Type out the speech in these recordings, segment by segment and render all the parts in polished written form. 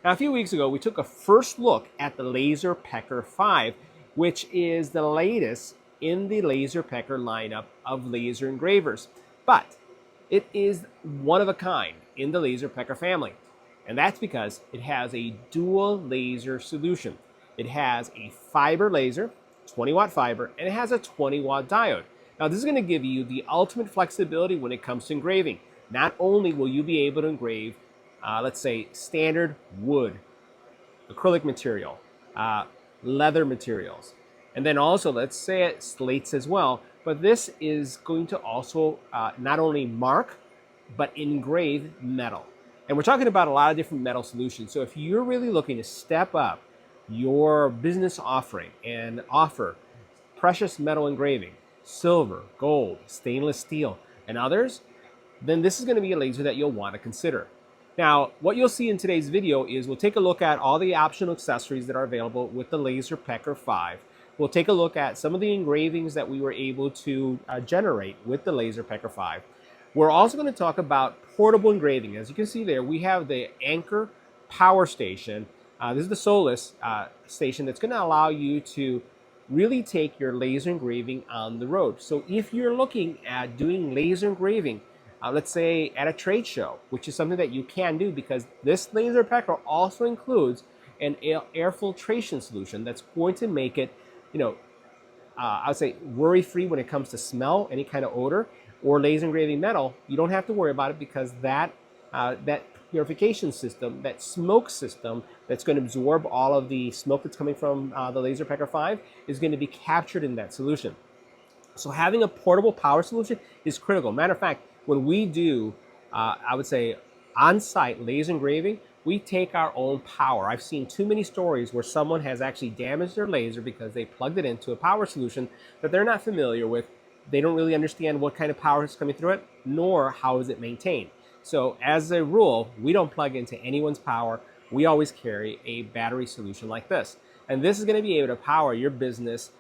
Now, a few weeks ago, we took a first look at the LaserPecker 5, which is the latest in the LaserPecker lineup of laser engravers. But it is one of a kind in the LaserPecker family. And that's because it has a dual laser solution. It has a fiber laser, 20-watt fiber, and it has a 20-watt diode. Now, this is going to give you the ultimate flexibility when it comes to engraving. Not only will you be able to engrave, let's say, standard wood, acrylic material, leather materials, and then also, let's say, it slates as well, but this is going to also not only mark, but engrave metal. And we're talking about a lot of different metal solutions. So if you're really looking to step up your business offering and offer precious metal engraving, silver, gold, stainless steel, and others, then this is going to be a laser that you'll want to consider. Now, what you'll see in today's video is we'll take a look at all the optional accessories that are available with the LaserPecker 5. We'll take a look at some of the engravings that we were able to generate with the LaserPecker 5. We're also going to talk about portable engraving. As you can see there, we have the Anchor power station. This is the Solus station that's going to allow you to really take your laser engraving on the road. So if you're looking at doing laser engraving, let's say at a trade show, which is something that you can do because this LaserPecker also includes an air filtration solution that's going to make it, I would say worry-free when it comes to smell, any kind of odor, or laser engraving metal. You don't have to worry about it because that purification system, that smoke system that's going to absorb all of the smoke that's coming from the LaserPecker 5 is going to be captured in that solution. So having a portable power solution is critical. Matter of fact, when we do, I would say, on-site laser engraving, we take our own power. I've seen too many stories where someone has actually damaged their laser because they plugged it into a power solution that they're not familiar with. They don't really understand what kind of power is coming through it, nor how is it maintained. So as a rule, we don't plug into anyone's power. We always carry a battery solution like this. And this is going to be able to power your business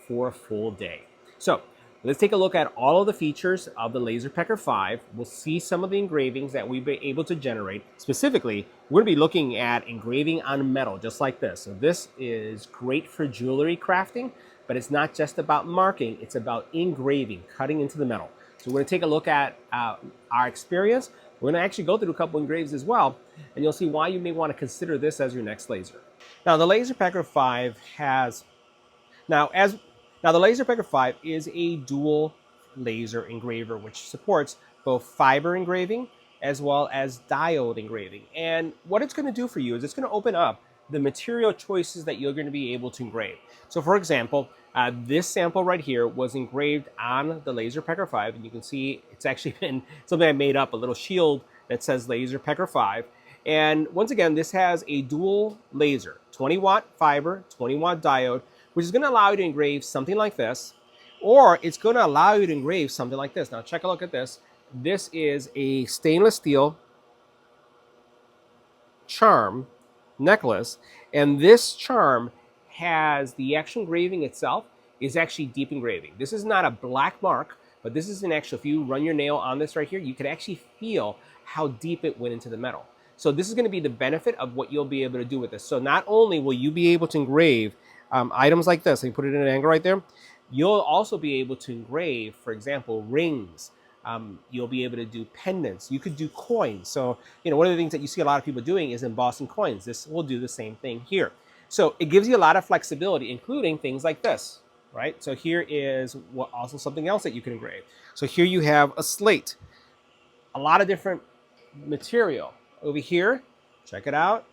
for a full day. So let's take a look at all of the features of the LaserPecker 5. We'll see some of the engravings that we've been able to generate. Specifically, we're going to be looking at engraving on metal, just like this. So this is great for jewelry crafting, but it's not just about marking, it's about engraving, cutting into the metal. So we're going to take a look at our experience. We're going to actually go through a couple engraves as well, and you'll see why you may want to consider this as your next laser. Now, the LaserPecker 5 has, the LaserPecker 5 is a dual laser engraver, which supports both fiber engraving as well as diode engraving. And what it's going to do for you is it's going to open up the material choices that you're going to be able to engrave. So for example, this sample right here was engraved on the LaserPecker 5, and you can see it's actually been something I made up, a little shield that says LaserPecker 5. And once again, this has a dual laser, 20-watt fiber, 20-watt diode, which is going to allow you to engrave something like this, or it's going to allow you to engrave something like this. Now, check a look at this. This is a stainless steel charm necklace, and this charm has the actual engraving itself is actually deep engraving. This is not a black mark, but this is an actual, if you run your nail on this right here, you can actually feel how deep it went into the metal. So this is going to be the benefit of what you'll be able to do with this. So not only will you be able to engrave items like this, and put it in an angle right there, you'll also be able to engrave, for example, rings. You'll be able to do pendants. You could do coins. So, one of the things that you see a lot of people doing is embossing coins. This will do the same thing here. So it gives you a lot of flexibility, including things like this, right? So here is also something else that you can engrave. So here you have a slate, a lot of different material. Over here, check it out,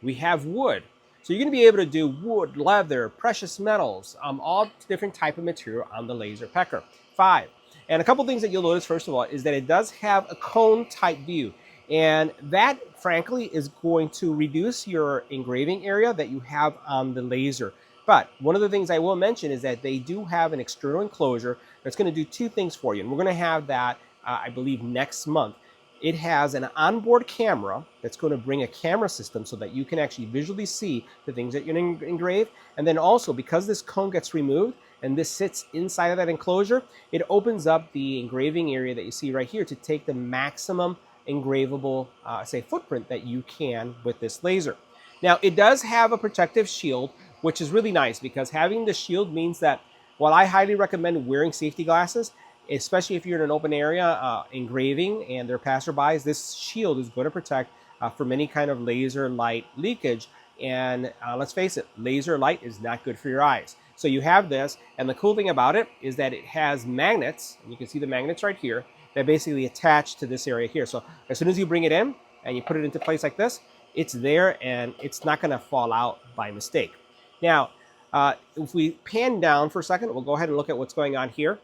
we have wood. So you're going to be able to do wood, leather, precious metals, all different type of material on the LaserPecker 5. And a couple things that you'll notice, first of all, is that it does have a cone type view. And that, frankly, is going to reduce your engraving area that you have on the laser. But one of the things I will mention is that they do have an external enclosure that's going to do two things for you. And we're going to have that, I believe, next month. It has an onboard camera that's going to bring a camera system so that you can actually visually see the things that you're going to engrave. And then also, because this cone gets removed and this sits inside of that enclosure, it opens up the engraving area that you see right here to take the maximum engravable, say, footprint that you can with this laser. Now, it does have a protective shield, which is really nice because having the shield means that while I highly recommend wearing safety glasses, especially if you're in an open area engraving and there are passerbys, this shield is going to protect from any kind of laser light leakage. And let's face it, laser light is not good for your eyes. So you have this, and the cool thing about it is that it has magnets, and you can see the magnets right here, that basically attach to this area here. So as soon as you bring it in and you put it into place like this, it's there and it's not going to fall out by mistake. Now, if we pan down for a second, we'll go ahead and look at what's going on here.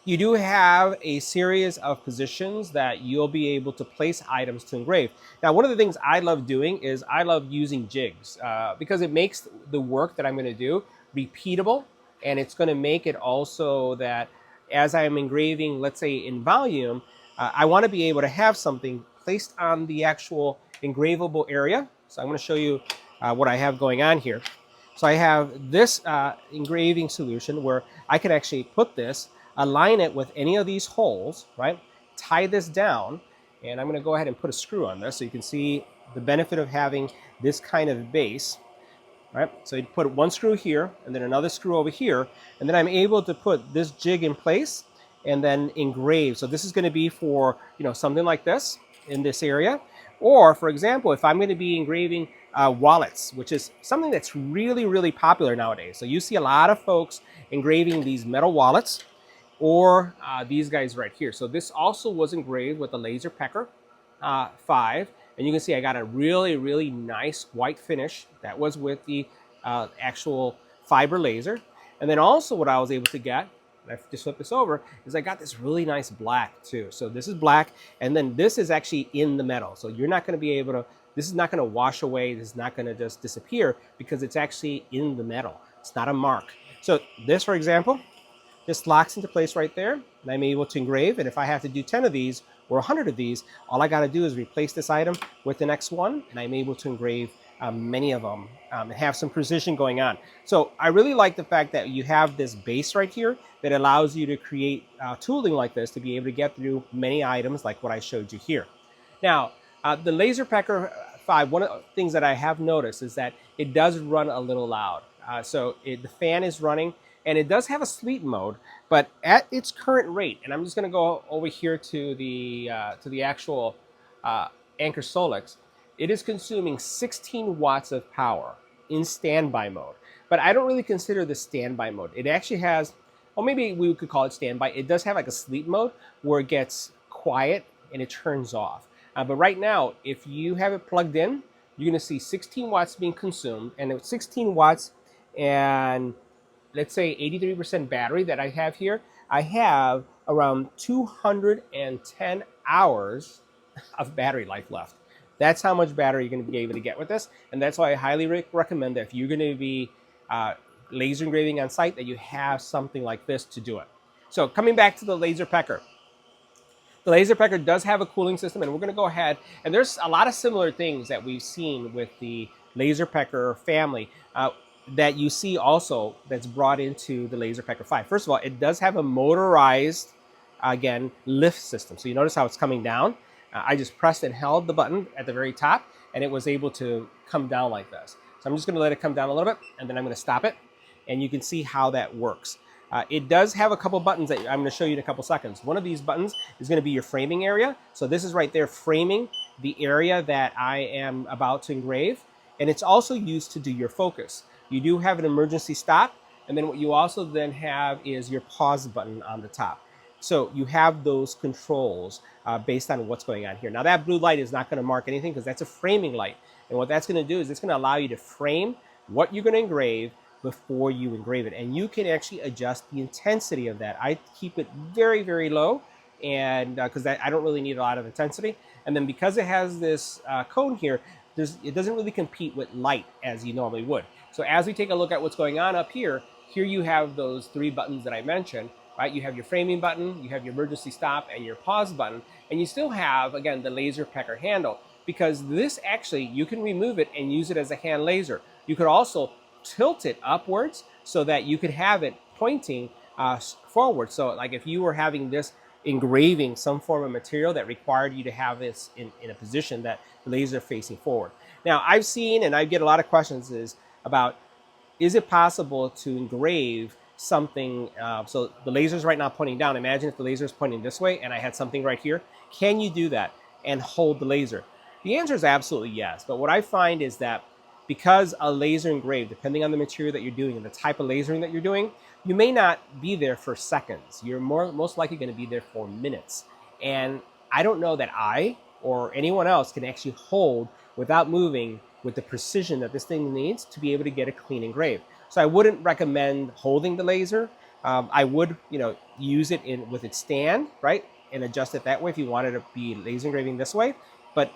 You do have a series of positions that you'll be able to place items to engrave. Now, one of the things I love doing is I love using jigs because it makes the work that I'm going to do repeatable, and it's going to make it also that as I'm engraving, let's say in volume, I want to be able to have something placed on the actual engravable area. So I'm going to show you what I have going on here. So I have this engraving solution where I can actually put this, align it with any of these holes, right? Tie this down, and I'm going to go ahead and put a screw on this so you can see the benefit of having this kind of base, right? So you put one screw here and then another screw over here, and then I'm able to put this jig in place and then engrave. So this is going to be for, you know, something like this in this area. Or, for example, if I'm going to be engraving wallets, which is something that's really, really popular nowadays. So you see a lot of folks engraving these metal wallets, or these guys right here. So this also was engraved with the LaserPecker 5. And you can see I got a really, really nice white finish. That was with the actual fiber laser. And then also what I was able to get, I just flip this over, is I got this really nice black too. So this is black, and then this is actually in the metal. So you're not going to be able to, this is not going to wash away, this is not going to just disappear because it's actually in the metal. It's not a mark. So this, for example, just locks into place right there, and I'm able to engrave. And if I have to do 10 of these or 100 of these, all I got to do is replace this item with the next one, and I'm able to engrave many of them and have some precision going on. So I really like the fact that you have this base right here that allows you to create tooling like this to be able to get through many items like what I showed you here. Now, the LaserPecker 5, one of the things that I have noticed is that it does run a little loud. The fan is running, and it does have a sleep mode, but at its current rate, and I'm just going to go over here to the actual Anchor Solix, it is consuming 16 watts of power in standby mode. But I don't really consider this standby mode. It actually has, or maybe we could call it standby. It does have like a sleep mode where it gets quiet and it turns off. But right now, if you have it plugged in, you're going to see 16 watts being consumed, and with 16 watts and let's say 83% battery that I have here, I have around 210 hours of battery life left. That's how much battery you're going to be able to get with this, and that's why I highly recommend that if you're going to be laser engraving on site, that you have something like this to do it. So coming back to the LaserPecker. The LaserPecker does have a cooling system, and we're going to go ahead, and there's a lot of similar things that we've seen with the LaserPecker family that you see also that's brought into the LaserPecker 5. First of all, it does have a motorized, again, lift system. So you notice how it's coming down. I just pressed and held the button at the very top, and it was able to come down like this. So I'm just going to let it come down a little bit, and then I'm going to stop it, and you can see how that works. It does have a couple buttons that I'm going to show you in a couple seconds. One of these buttons is going to be your framing area. So this is right there framing the area that I am about to engrave, and it's also used to do your focus. You do have an emergency stop, and then what you also then have is your pause button on the top. So you have those controls based on what's going on here. Now that blue light is not going to mark anything because that's a framing light. And what that's going to do is it's going to allow you to frame what you're going to engrave before you engrave it. And you can actually adjust the intensity of that. I keep it very, very low, and because I don't really need a lot of intensity. And then because it has this cone here, it doesn't really compete with light as you normally would. So as we take a look at what's going on up here, here you have those three buttons that I mentioned. Right? You have your framing button, you have your emergency stop, and your pause button, and you still have, again, the LaserPecker handle, because this actually, you can remove it and use it as a hand laser. You could also tilt it upwards so that you could have it pointing forward. So like if you were having this engraving some form of material that required you to have this in a position that the laser facing forward. Now, I've seen, and I get a lot of questions is about, is it possible to engrave something, so the laser's right now pointing down. Imagine if the laser is pointing this way and I had something right here. Can you do that and hold the laser? The answer is absolutely yes. But what I find is that because a laser engraved, depending on the material that you're doing and the type of lasering that you're doing, you may not be there for seconds. You're most likely going to be there for minutes. And I don't know that I or anyone else can actually hold without moving with the precision that this thing needs to be able to get a clean engrave. So I wouldn't recommend holding the laser. I would, use it with its stand, right, and adjust it that way if you wanted to be laser engraving this way. But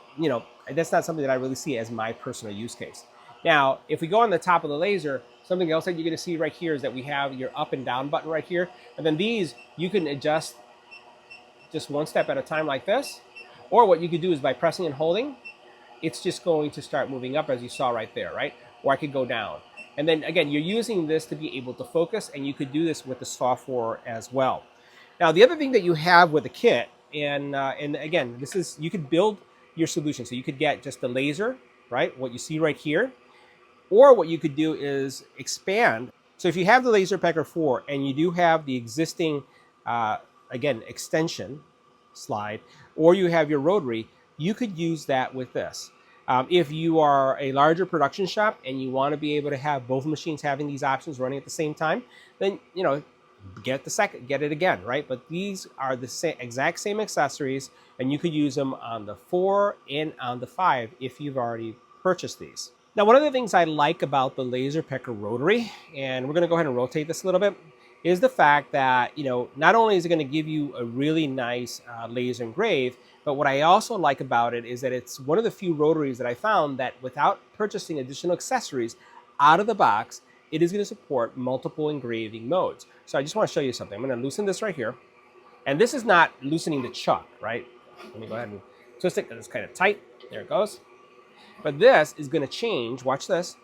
that's not something that I really see as my personal use case. Now, if we go on the top of the laser, something else that you're going to see right here is that we have your up and down button right here, and then these you can adjust just one step at a time like this, or what you could do is by pressing and holding, it's just going to start moving up as you saw right there, right? Or I could go down. And then again, you're using this to be able to focus, and you could do this with the software as well. Now, the other thing that you have with the kit, and again, this is, you could build your solution. So you could get just the laser, right? What you see right here. Or what you could do is expand. So if you have the LaserPecker 4 and you do have the existing, again, extension slide, or you have your Rotary, you could use that with this. If you are a larger production shop and you want to be able to have both machines having these options running at the same time, then get it again, right? But these are the exact same accessories, and you could use them on the 4 and on the 5 if you've already purchased these. Now, one of the things I like about the LaserPecker Rotary, and we're going to go ahead and rotate this a little bit, is the fact that, not only is it going to give you a really nice laser engrave, but what I also like about it is that it's one of the few rotaries that I found that without purchasing additional accessories out of the box, it is going to support multiple engraving modes. So I just want to show you something. I'm going to loosen this right here. And this is not loosening the chuck, right? Let me go ahead and twist it because it's kind of tight. There it goes. But this is going to change, watch this,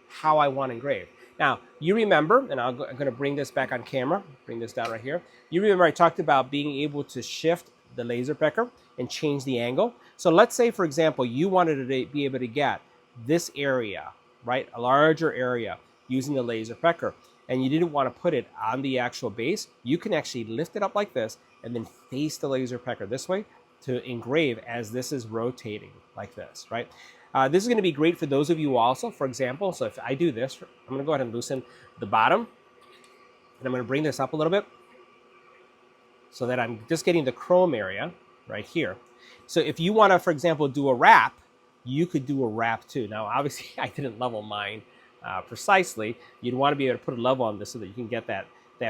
how I want to engrave. Now, you remember, and I'm going to bring this back on camera, bring this down right here. You remember I talked about being able to shift the LaserPecker and change the angle. So let's say, for example, you wanted to be able to get this area, right, a larger area using the LaserPecker, and you didn't want to put it on the actual base. You can actually lift it up like this and then face the LaserPecker this way to engrave as this is rotating like this, right? This is going to be great for those of you also, for example. So if I do this, I'm going to go ahead and loosen the bottom, and I'm going to bring this up a little bit so that I'm just getting the chrome area right here. So if you want to, for example, do a wrap, you could do a wrap too. Now, obviously, I didn't level mine precisely. You'd want to be able to put a level on this so that you can get that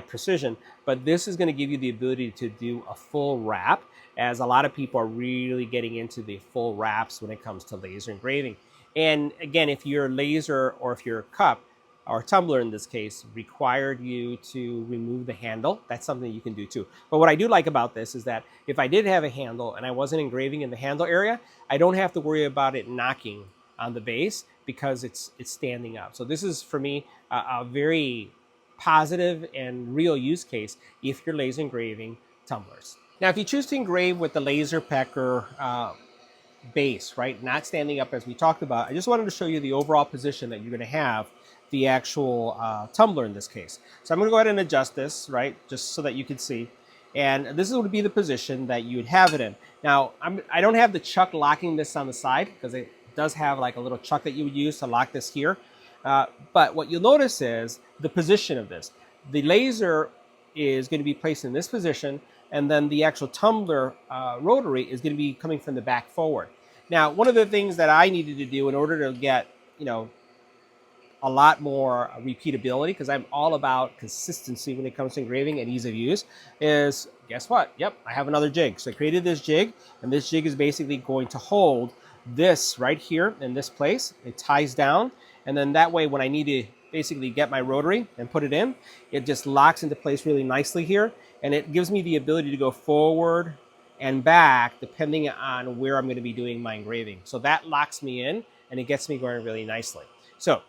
precision. But this is going to give you the ability to do a full wrap, as a lot of people are really getting into the full wraps when it comes to laser engraving. And again, if your laser or if your cup or tumbler in this case required you to remove the handle, that's something you can do too. But what I do like about this is that if I did have a handle and I wasn't engraving in the handle area, I don't have to worry about it knocking on the base because it's standing up. So this is, for me, a very positive and real use case if you're laser engraving tumblers. Now, if you choose to engrave with the LaserPecker base, right, not standing up as we talked about, I just wanted to show you the overall position that you're going to have the actual tumbler in this case. So I'm going to go ahead and adjust this, right, just so that you can see. And this would be the position that you would have it in. Now, I don't have the chuck locking this on the side because it does have like a little chuck that you would use to lock this here. But what you'll notice is the position of this. The laser is going to be placed in this position, and then the actual tumbler rotary is going to be coming from the back forward. Now, one of the things that I needed to do in order to get, a lot more repeatability, because I'm all about consistency when it comes to engraving and ease of use, is, guess what? Yep, I have another jig. So I created this jig, and this jig is basically going to hold this right here in this place. It ties down, and then that way when I need to basically get my rotary and put it in, it just locks into place really nicely here, and it gives me the ability to go forward and back depending on where I'm going to be doing my engraving. So that locks me in, and it gets me going really nicely. So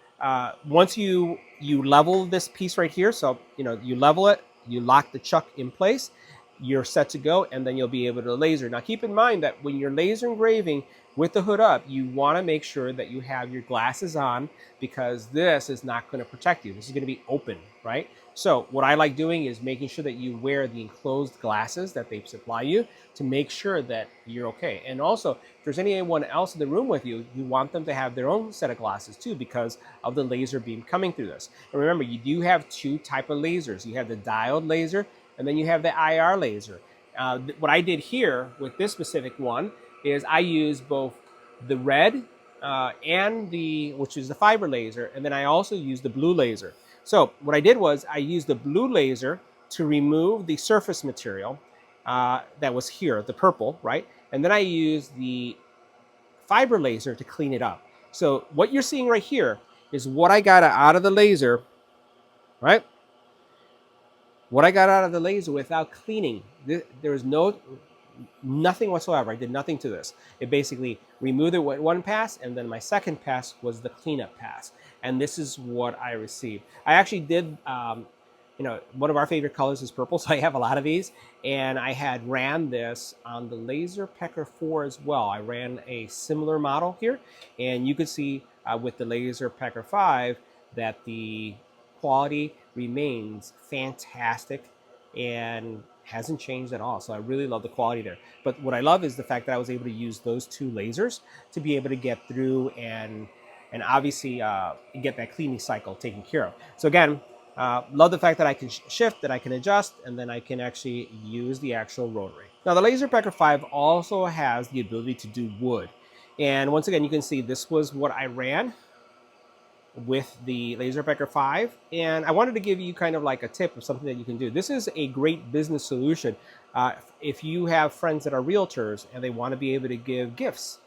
once you level this piece right here, so you level it, you lock the chuck in place, you're set to go, and then you'll be able to laser. Now keep in mind that when you're laser engraving with the hood up, you want to make sure that you have your glasses on, because this is not going to protect you. This is going to be open, right? So what I like doing is making sure that you wear the enclosed glasses that they supply you to make sure that you're okay. And also, if there's anyone else in the room with you, you want them to have their own set of glasses too, because of the laser beam coming through this. And remember, you do have two type of lasers. You have the diode laser, and then you have the IR laser. What I did here with this specific one is I used both the red and which is the fiber laser, and then I also used the blue laser. So what I did was I used the blue laser to remove the surface material that was here, the purple, right? And then I used the fiber laser to clean it up. So what you're seeing right here is what I got out of the laser, right? What I got out of the laser without cleaning. There was nothing whatsoever. I did nothing to this. It basically removed it with one pass, and then my second pass was the cleanup pass. And this is what I received. I actually did, one of our favorite colors is purple, so I have a lot of these. And I had ran this on the LaserPecker 4 as well. I ran a similar model here, and you could see with the LaserPecker 5 that the quality remains fantastic and hasn't changed at all. So I really love the quality there. But what I love is the fact that I was able to use those two lasers to be able to get through and obviously get that cleaning cycle taken care of. So again, love the fact that I can shift, that I can adjust, and then I can actually use the actual rotary. Now the LaserPecker 5 also has the ability to do wood. And once again, you can see this was what I ran with the LaserPecker 5, and I wanted to give you kind of like a tip of something that you can do. This is a great business solution if you have friends that are realtors and they want to be able to give gifts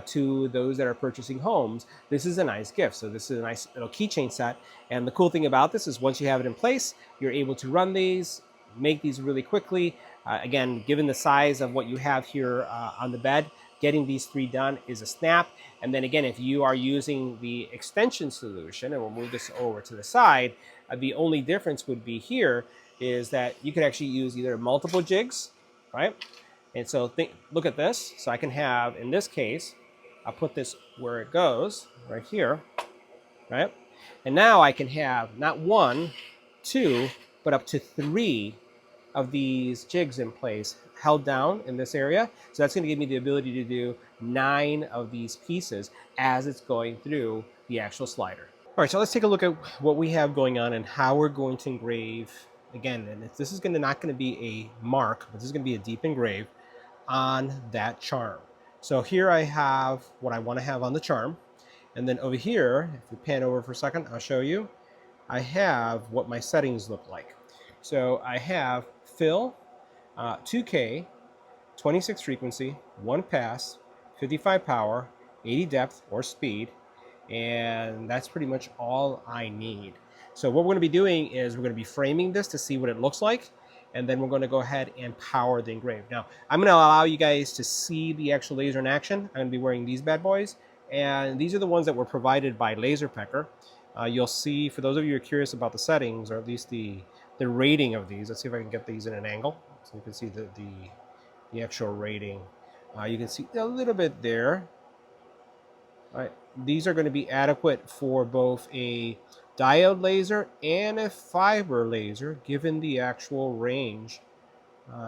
to those that are purchasing homes. This is a nice gift. So this is a nice little keychain set, and the cool thing about this is once you have it in place, you're able to run these, make these really quickly. Again, given the size of what you have here on the bed, getting these three done is a snap. And then again, if you are using the extension solution, and we'll move this over to the side, the only difference would be here is that you could actually use either multiple jigs, right? And so look at this. So I can have, in this case, I'll put this where it goes, right here, right? And now I can have not one, two, but up to three of these jigs in place, held down in this area. So that's going to give me the ability to do 9 of these pieces as it's going through the actual slider. All right, so let's take a look at what we have going on and how we're going to engrave. Again, and this is not going to be a mark, but this is going to be a deep engrave on that charm. So here I have what I want to have on the charm. And then over here, if we pan over for a second, I'll show you. I have what my settings look like. So I have fill, 2K, 26 frequency, 1 pass, 55 power, 80 depth or speed, and that's pretty much all I need. So what we're going to be doing is we're going to be framing this to see what it looks like, and then we're going to go ahead and power the engrave. Now, I'm going to allow you guys to see the actual laser in action. I'm going to be wearing these bad boys, and these are the ones that were provided by LaserPecker. You'll see, for those of you who are curious about the settings, or at least the rating of these. Let's see if I can get these in an angle so you can see the actual rating. You can see a little bit there. All right, these are going to be adequate for both a diode laser and a fiber laser, given the actual range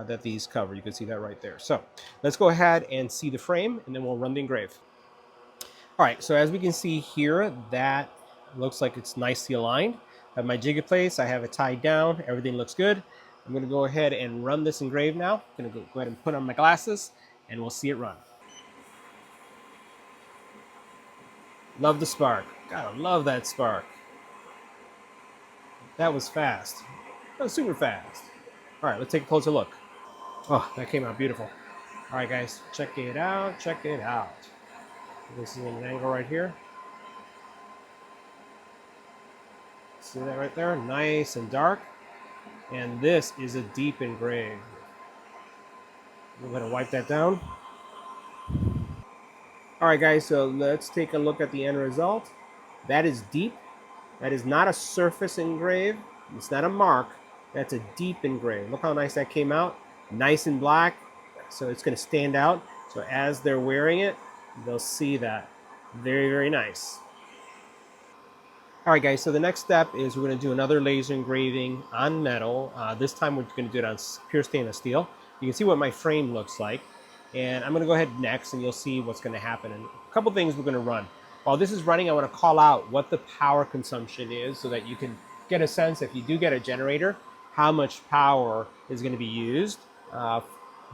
that these cover. You can see that right there. So let's go ahead and see the frame, and then we'll run the engrave. All right, so as we can see here, that looks like it's nicely aligned. I have my jig in place, I have it tied down, everything looks good. I'm going to go ahead and run this engrave now. I'm going to go ahead and put on my glasses, and we'll see it run. Love the spark. Gotta love that spark. That was fast. That was super fast. All right, let's take a closer look. Oh, that came out beautiful. All right, guys, check it out. Check it out. This is an angle right here. See that right there? Nice and dark. And this is a deep engrave. I'm going to wipe that down. All right, guys, so let's take a look at the end result. That is deep. That is not a surface engrave. It's not a mark. That's a deep engrave. Look how nice that came out. nice and black, so it's going to stand out. So as they're wearing it, they'll see that. Very, very nice. All right, guys, so the next step is we're going to do another laser engraving on metal. This time we're going to do it on pure stainless steel. You can see what my frame looks like. And I'm going to go ahead next, and you'll see what's going to happen. And a couple things we're going to run. While this is running, I want to call out what the power consumption is so that you can get a sense, if you do get a generator, how much power is going to be used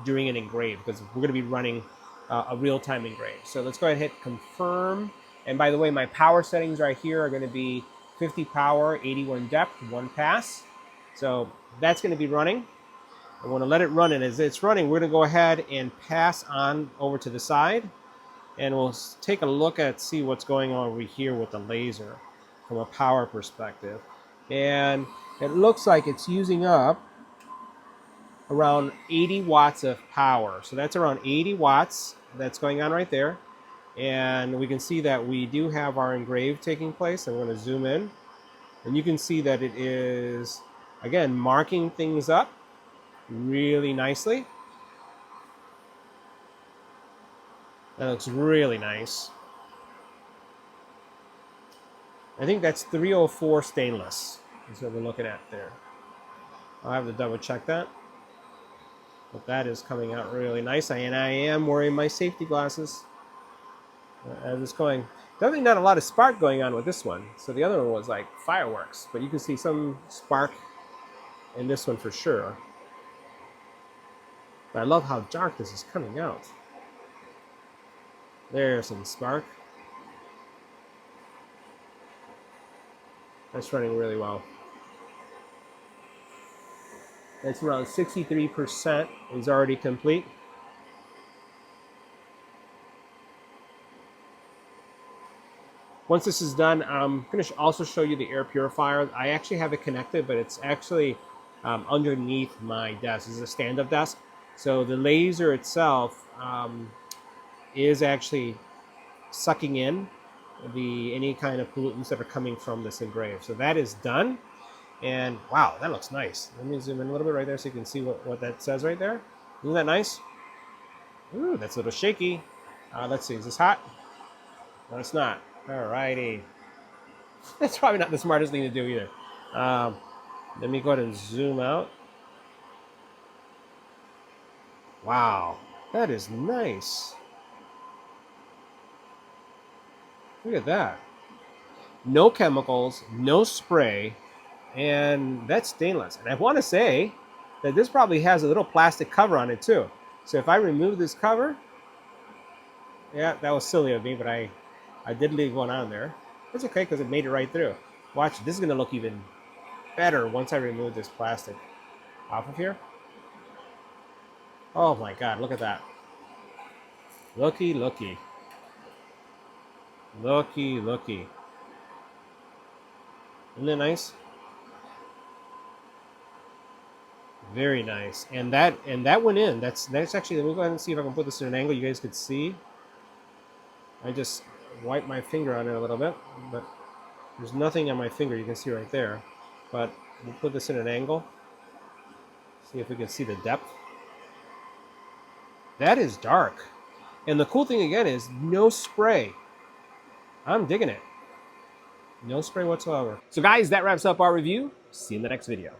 during an engrave, because we're going to be running a real-time engrave. So let's go ahead and hit confirm. And by the way, my power settings right here are going to be 50 power, 81 depth, 1 pass. So that's going to be running. I want to let it run, and as it's running, we're going to go ahead and pass on over to the side, and we'll take a look at, see what's going on over here with the laser from a power perspective. And it looks like it's using up around 80 watts of power. So that's around 80 watts that's going on right there. And we can see that we do have our engrave taking place. I'm going to zoom in, and you can see that it is, again, marking things up really nicely. That looks really nice. I think that's 304 stainless is what we're looking at there. I'll have to double check that. But that is coming out really nice. And I am wearing my safety glasses as it's going. Definitely not a lot of spark going on with this one. So the other one was like fireworks, but you can see some spark in this one for sure. But I love how dark this is coming out. There's some spark. That's running really well. It's around 63% is already complete. Once this is done, I'm going to also show you the air purifier. I actually have it connected, but it's actually underneath my desk. This is a stand-up desk. So the laser itself is actually sucking in any kind of pollutants that are coming from this engrave. So that is done. And wow, that looks nice. Let me zoom in a little bit right there so you can see what that says right there. Isn't that nice? Ooh, that's a little shaky. Let's see, is this hot? No, it's not. Alrighty. That's probably not the smartest thing to do either. Let me go ahead and zoom out. Wow, that is nice. Look at that. No chemicals, no spray, and that's stainless. And I want to say that this probably has a little plastic cover on it too. So if I remove this cover, yeah, that was silly of me, but I did leave one on there. It's okay because it made it right through. Watch, this is going to look even better once I remove this plastic off of here. Oh my God, look at that. Looky, looky. Looky, looky. Isn't it nice? Very nice. And that went in. That's actually, let me go ahead and see if I can put this in an angle you guys could see. I just wiped my finger on it a little bit, but there's nothing on my finger you can see right there. But we'll put this in an angle. See if we can see the depth. That is dark. And the cool thing again is no spray. I'm digging it. No spray whatsoever. So guys, that wraps up our review. See you in the next video.